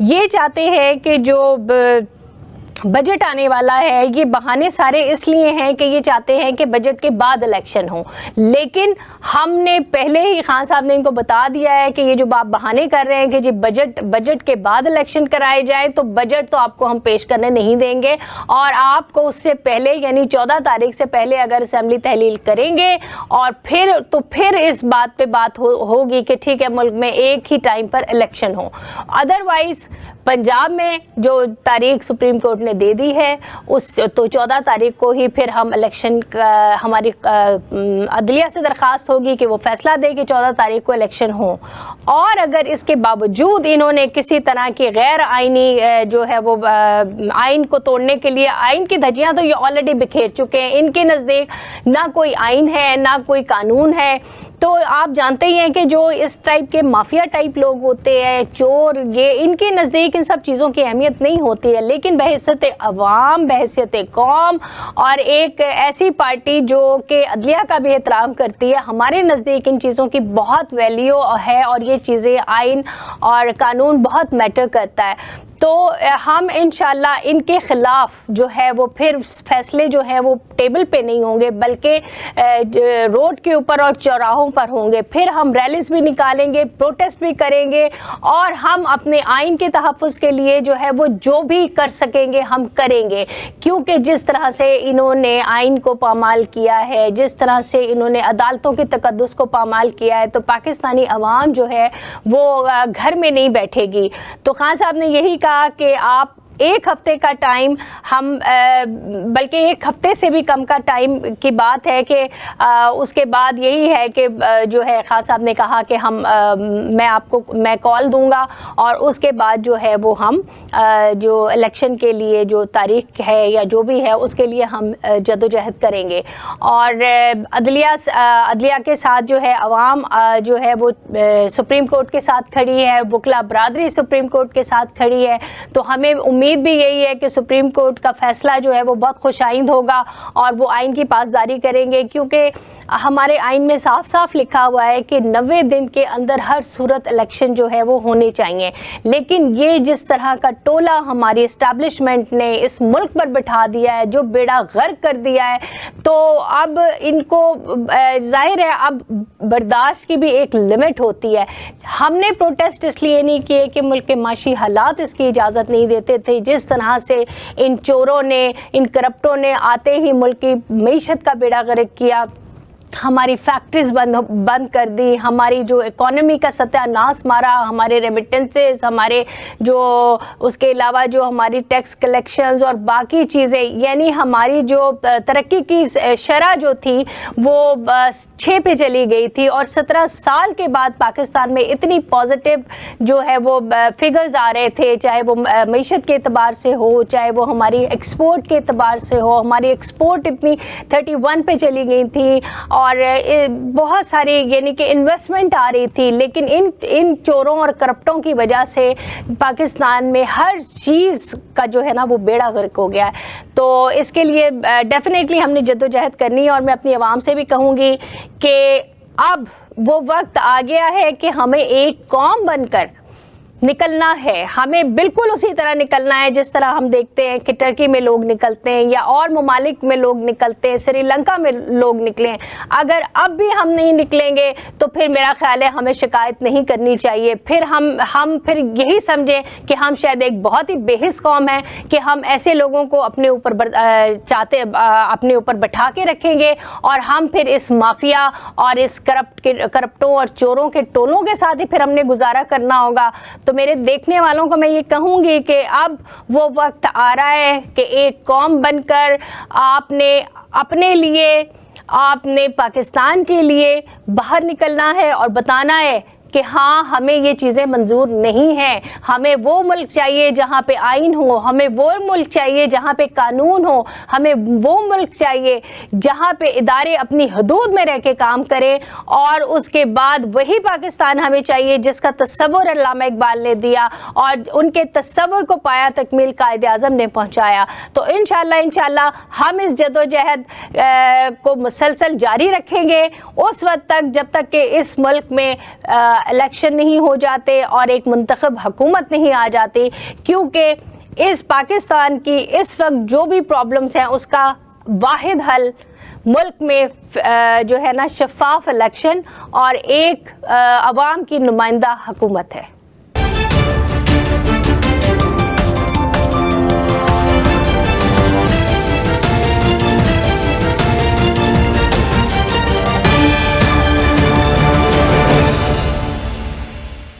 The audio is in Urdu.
یہ چاہتے ہیں کہ جو بجٹ آنے والا ہے، یہ بہانے سارے اس لیے ہیں کہ یہ چاہتے ہیں کہ بجٹ کے بعد الیکشن ہو، لیکن ہم نے پہلے ہی خان صاحب نے ان کو بتا دیا ہے کہ یہ جو آپ بہانے کر رہے ہیں کہ جی بجٹ کے بعد الیکشن کرائے جائیں، تو بجٹ تو آپ کو ہم پیش کرنے نہیں دیں گے، اور آپ کو اس سے پہلے یعنی 14 تاریخ سے پہلے اگر اسمبلی تحلیل کریں گے اور پھر اس بات پہ بات ہوگی کہ ٹھیک ہے ملک میں ایک ہی ٹائم پر الیکشن ہو۔ ادروائز پنجاب میں جو تاریخ سپریم کورٹ نے دے دی ہے اس تو 14 تاریخ کو ہی پھر ہم الیکشن ہماری عدلیہ سے درخواست ہوگی کہ وہ فیصلہ دے کہ 14 تاریخ کو الیکشن ہو، اور اگر اس کے باوجود انہوں نے کسی طرح کی غیر آئینی جو ہے وہ آئین کو توڑنے کے لیے، آئین کی دھجیاں تو یہ آلریڈی بکھیر چکے ہیں، ان کے نزدیک نہ کوئی آئین ہے نہ کوئی قانون ہے، تو آپ جانتے ہی ہیں کہ جو اس ٹائپ کے مافیا ٹائپ لوگ ہوتے ہیں، چور، یہ ان کے نزدیک ان سب چیزوں کی اہمیت نہیں ہوتی ہے، لیکن بحیثیت عوام، بحیثیت قوم اور ایک ایسی پارٹی جو کہ عدلیہ کا بھی احترام کرتی ہے، ہمارے نزدیک ان چیزوں کی بہت ویلیو ہے، اور یہ چیزیں آئین اور قانون بہت میٹر کرتا ہے۔ تو ہم انشاءاللہ ان کے خلاف جو ہے وہ پھر فیصلے جو ہیں وہ ٹیبل پہ نہیں ہوں گے، بلکہ روڈ کے اوپر اور چوراہوں پر ہوں گے، پھر ہم ریلیز بھی نکالیں گے، پروٹیسٹ بھی کریں گے، اور ہم اپنے آئین کے تحفظ کے لیے جو ہے وہ جو بھی کر سکیں گے ہم کریں گے، کیونکہ جس طرح سے انہوں نے آئین کو پامال کیا ہے، جس طرح سے انہوں نے عدالتوں کے تقدس کو پامال کیا ہے، تو پاکستانی عوام جو ہے وہ گھر میں نہیں بیٹھے گی۔ تو خان صاحب نے یہی کہا کہ آپ ایک ہفتے کا ٹائم ہم بلکہ ایک ہفتے سے بھی کم کا ٹائم کی بات ہے کہ اس کے بعد یہی ہے کہ جو ہے خان صاحب نے کہا کہ میں کال دوں گا، اور اس کے بعد جو ہے وہ ہم جو الیکشن کے لیے جو تاریخ ہے یا جو بھی ہے اس کے لیے ہم جدوجہد کریں گے، اور عدلیہ کے ساتھ جو ہے عوام جو ہے وہ سپریم کورٹ کے ساتھ کھڑی ہے، وکلا برادری سپریم کورٹ کے ساتھ کھڑی ہے، تو ہمیں امید بھی یہی ہے کہ سپریم کورٹ کا فیصلہ جو ہے وہ بہت خوش آئند ہوگا، اور وہ آئین کی پاسداری کریں گے، کیونکہ ہمارے آئین میں صاف صاف لکھا ہوا ہے کہ 90 دن کے اندر ہر صورت الیکشن جو ہے وہ ہونے چاہیے، لیکن یہ جس طرح کا ٹولہ ہماری اسٹیبلشمنٹ نے اس ملک پر بٹھا دیا ہے، جو بیڑا غرق کر دیا ہے، تو اب ان کو ظاہر ہے اب برداشت کی بھی ایک لمٹ ہوتی ہے۔ ہم نے پروٹیسٹ اس لیے نہیں کیے کہ ملک کے معاشی حالات اس کی اجازت نہیں دیتے تھے، جس طرح سے ان چوروں نے، ان کرپٹوں نے آتے ہی ملک کی معیشت کا بیڑا غرق کیا، ہماری فیکٹریز بند کر دی، ہماری جو اکانومی کا ستیہ ناش مارا، ہمارے ریمیٹنسز، ہمارے جو اس کے علاوہ جو ہماری ٹیکس کلیکشنز اور باقی چیزیں، یعنی ہماری جو ترقی کی شرح جو تھی وہ 6 پہ چلی گئی تھی، اور 17 سال کے بعد پاکستان میں اتنی پازیٹیو جو ہے وہ فگرز آ رہے تھے، چاہے وہ معیشت کے اعتبار سے ہو، چاہے وہ ہماری ایکسپورٹ کے اعتبار سے ہو، ہماری ایکسپورٹ اتنی 31 پہ چلی گئی تھی، اور بہت ساری یعنی کہ انویسٹمنٹ آ رہی تھی، لیکن ان چوروں اور کرپٹوں کی وجہ سے پاکستان میں ہر چیز کا جو ہے نا وہ بیڑا غرق ہو گیا ہے۔ تو اس کے لیے ڈیفینیٹلی ہم نے جدوجہد کرنی ہے، اور میں اپنی عوام سے بھی کہوں گی کہ اب وہ وقت آ گیا ہے کہ ہمیں ایک قوم بن کر نکلنا ہے، ہمیں بالکل اسی طرح نکلنا ہے جس طرح ہم دیکھتے ہیں کہ ٹرکی میں لوگ نکلتے ہیں یا اور ممالک میں لوگ نکلتے ہیں، سری لنکا میں لوگ نکلے ہیں۔ اگر اب بھی ہم نہیں نکلیں گے تو پھر میرا خیال ہے ہمیں شکایت نہیں کرنی چاہیے، پھر ہم پھر یہی سمجھیں کہ ہم شاید ایک بہت ہی بے حس قوم ہے کہ ہم ایسے لوگوں کو اپنے اوپر بٹھا کے رکھیں گے، اور ہم پھر اس مافیا اور اس کرپٹوں اور چوروں کے ٹولوں کے ساتھ ہی پھر ہم نے گزارا کرنا ہوگا۔ تو میرے دیکھنے والوں کو میں یہ کہوں گی کہ اب وہ وقت آ رہا ہے کہ ایک قوم بن کر آپ نے اپنے لیے، آپ نے پاکستان کے لیے باہر نکلنا ہے اور بتانا ہے کہ ہاں ہمیں یہ چیزیں منظور نہیں ہیں، ہمیں وہ ملک چاہیے جہاں پہ آئین ہو، ہمیں وہ ملک چاہیے جہاں پہ قانون ہو، ہمیں وہ ملک چاہیے جہاں پہ ادارے اپنی حدود میں رہ کے کام کریں، اور اس کے بعد وہی پاکستان ہمیں چاہیے جس کا تصور علامہ اقبال نے دیا اور ان کے تصور کو پایا تکمیل قائد اعظم نے پہنچایا۔ تو انشاءاللہ ہم اس جدوجہد کو مسلسل جاری رکھیں گے اس وقت تک جب تک کہ اس ملک میں الیکشن نہیں ہو جاتے اور ایک منتخب حکومت نہیں آ جاتی، کیونکہ اس پاکستان کی اس وقت جو بھی پرابلمس ہیں اس کا واحد حل ملک میں جو ہے نا شفاف الیکشن اور ایک عوام کی نمائندہ حکومت ہے۔